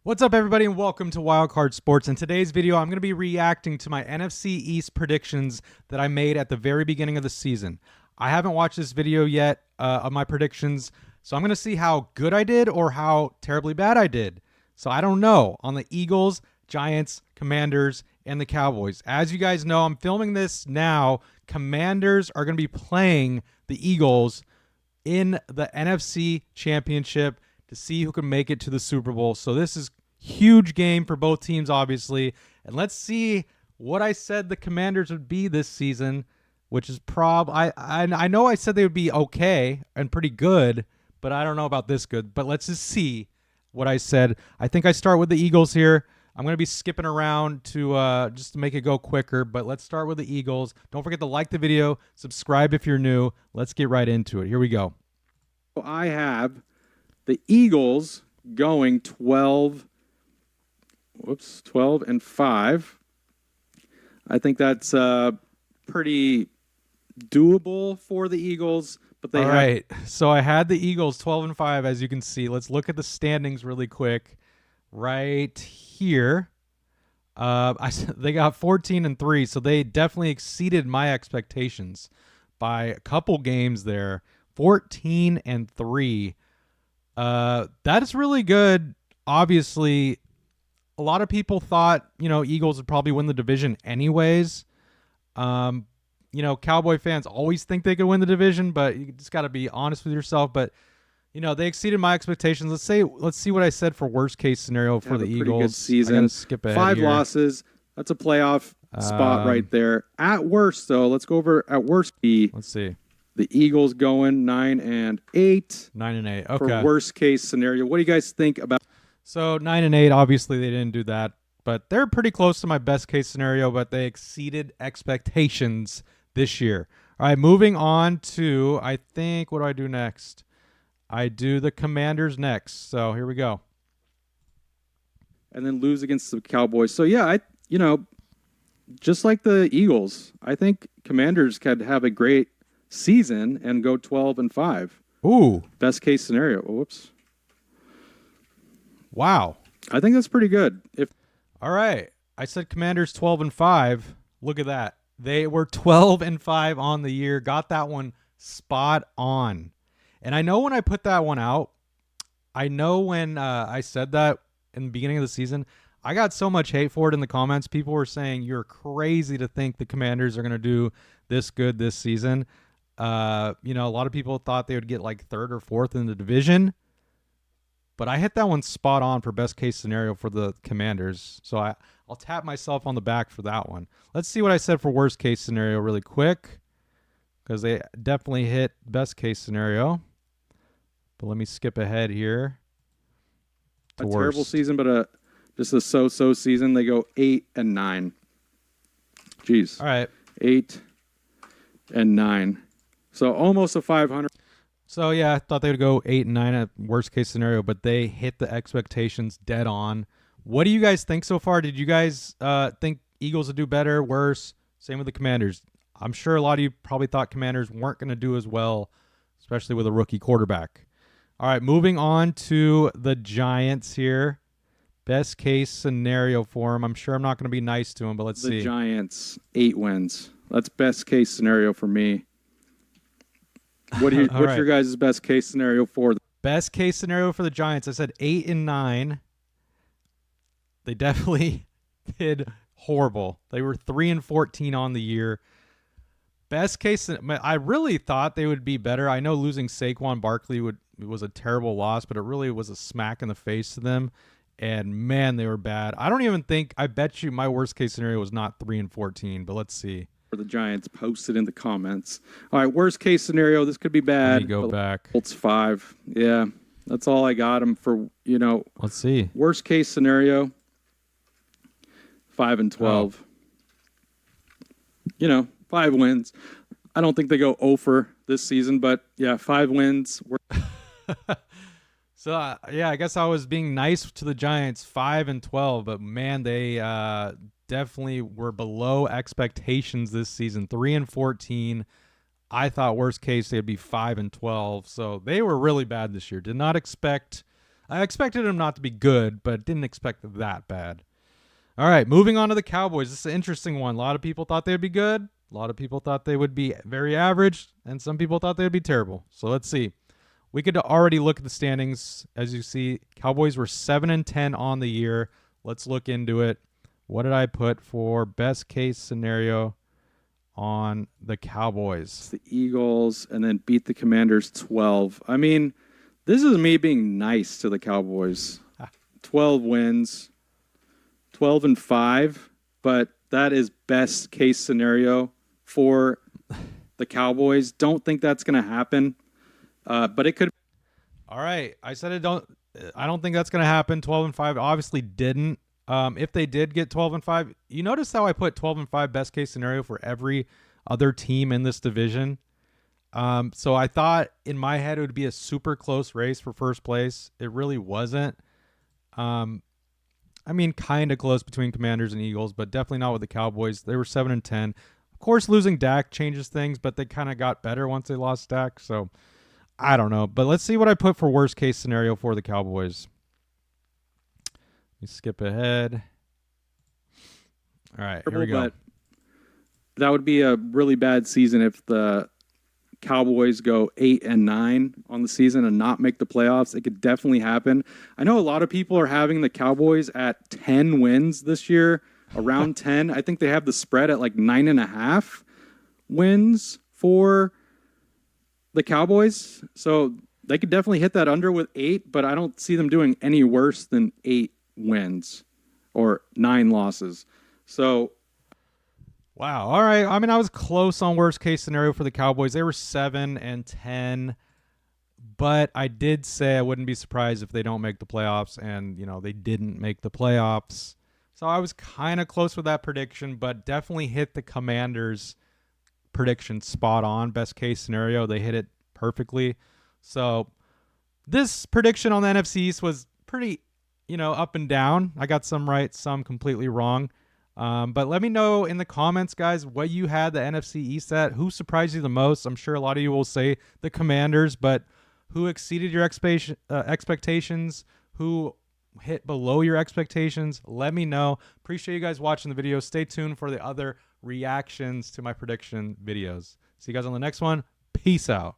What's up, everybody, and welcome to Wildcard Sports. In today's video, I'm going to be reacting to my NFC East predictions that I made at the very beginning of the season. I haven't watched this video yet of my predictions, so I'm going to see how good I did or how terribly bad I did. So I don't know on the Eagles, Giants, Commanders, and the Cowboys. As you guys know, I'm filming this now. Commanders are going to be playing the Eagles in the NFC Championship to see who can make it to the Super Bowl. So this is huge game for both teams, obviously. And let's see what I said the Commanders would be this season, which is I know I said they would be okay and pretty good, but I don't know about this good. But let's just see what I said. I think I start with the Eagles here. I'm going to be skipping around to just to make it go quicker, but let's start with the Eagles. Don't forget to like the video, subscribe if you're new. Let's get right into it. Here we go. I have the Eagles going 12 and 5. I think that's pretty doable for the Eagles. But All right. So I had the Eagles 12 and 5, as you can see. Let's look at the standings really quick. Right here, they got 14 and 3, so they definitely exceeded my expectations by a couple games there. 14 and 3. That is really good. Obviously, a lot of people thought, Eagles would probably win the division anyways. Cowboy fans always think they could win the division, but you just got to be honest with yourself. But, they exceeded my expectations. Let's see what I said for worst case scenario for the Eagles. Good season. I gotta skip ahead 5 here. losses. That's a playoff spot right there. At worst, though, let's go over at worst. Let's see. The Eagles going 9 and 8. 9 and 8. Okay. For worst case scenario, what do you guys think about? So 9 and 8. Obviously, they didn't do that, but they're pretty close to my best case scenario. But they exceeded expectations this year. All right, moving on to what do I do next? I do the Commanders next. So here we go. And then lose against the Cowboys. So yeah, just like the Eagles, I think Commanders could have a great season and go 12 and 5. Ooh. Best case scenario. Whoops. Wow. I think that's pretty good. All right. I said Commanders 12 and 5. Look at that. They were 12 and 5 on the year. Got that one spot on. And I know when I put that one out, I know when I said that in the beginning of the season, I got so much hate for it in the comments. People were saying, you're crazy to think the Commanders are going to do this good this season. A lot of people thought they would get like 3rd or 4th in the division. But I hit that one spot on for best case scenario for the Commanders. So I'll tap myself on the back for that one. Let's see what I said for worst case scenario really quick, because they definitely hit best case scenario. But let me skip ahead here. A terrible season, but just a so-so season. They go 8 and 9. Jeez. All right. 8 and 9. So almost a 500. So yeah, I thought they would go 8 and 9 at worst case scenario, but they hit the expectations dead on. What do you guys think so far? Did you guys think Eagles would do better, worse? Same with the Commanders. I'm sure a lot of you probably thought Commanders weren't going to do as well, especially with a rookie quarterback. All right, moving on to the Giants here. Best case scenario for them. I'm sure I'm not going to be nice to them, but let's see. The Giants, 8 wins. That's best case scenario for me. What's right. your guys' best case scenario for? Best case scenario for the Giants, I said 8 and 9. They definitely did horrible. They were 3 and 14 on the year. Best case, I really thought they would be better. I know losing Saquon Barkley was a terrible loss, but it really was a smack in the face to them. And man, they were bad. I bet you my worst case scenario was not 3 and 14, but let's see. For the Giants, posted in the comments. All right, worst case scenario, this could be bad. Let me go back. Colts 5. Yeah, that's all I got them for, Let's see. Worst case scenario, 5 and 12. Oh. 5 wins. I don't think they go 0 for this season, but yeah, 5 wins. So, I guess I was being nice to the Giants, 5 and 12, but man, they definitely were below expectations this season, 3 and 14. I thought worst case they'd be 5 and 12. So they were really bad this year. Did not expect I expected them not to be good, but didn't expect that bad. All right, moving on to the Cowboys. This is an interesting one. A lot of people thought they would be good. A lot of people thought they would be very average, and some people thought they would be terrible. So let's see. We could already look at the standings. As you see, Cowboys were 7-10 on the year. Let's look into it. What did I put for best case scenario on the Cowboys? The Eagles, and then beat the Commanders 12. I mean, this is me being nice to the Cowboys. 12 wins, 12-5, but that is best case scenario for the Cowboys. Don't think that's going to happen, but it could. All right, I said I don't think that's going to happen. 12-5 obviously didn't. If they did get 12-5, you notice how I put 12-5 best case scenario for every other team in this division. So I thought in my head it would be a super close race for first place. It really wasn't. I mean, kind of close between Commanders and Eagles, but definitely not with the Cowboys. They were 7-10. Of course, losing Dak changes things, but they kind of got better once they lost Dak. So I don't know. But let's see what I put for worst case scenario for the Cowboys. Let me skip ahead. All right, here we go. But that would be a really bad season if the Cowboys go 8-9 on the season and not make the playoffs. It could definitely happen. I know a lot of people are having the Cowboys at 10 wins this year, around 10. I think they have the spread at like 9.5 wins for the Cowboys. So they could definitely hit that under with 8, but I don't see them doing any worse than 8 wins or 9 losses. So wow. All right. I mean, I was close on worst case scenario for the Cowboys. They were 7-10, but I did say I wouldn't be surprised if they don't make the playoffs, and they didn't make the playoffs. So I was kind of close with that prediction, but definitely hit the Commanders' prediction spot on. Best case scenario, they hit it perfectly. So this prediction on the NFC East was pretty, up and down. I got some right, some completely wrong. But let me know in the comments, guys, what you had the NFC East at. Who surprised you the most? I'm sure a lot of you will say the Commanders, but who exceeded your expectations? Who hit below your expectations? Let me know. Appreciate you guys watching the video. Stay tuned for the other reactions to my prediction videos. See you guys on the next one. Peace out.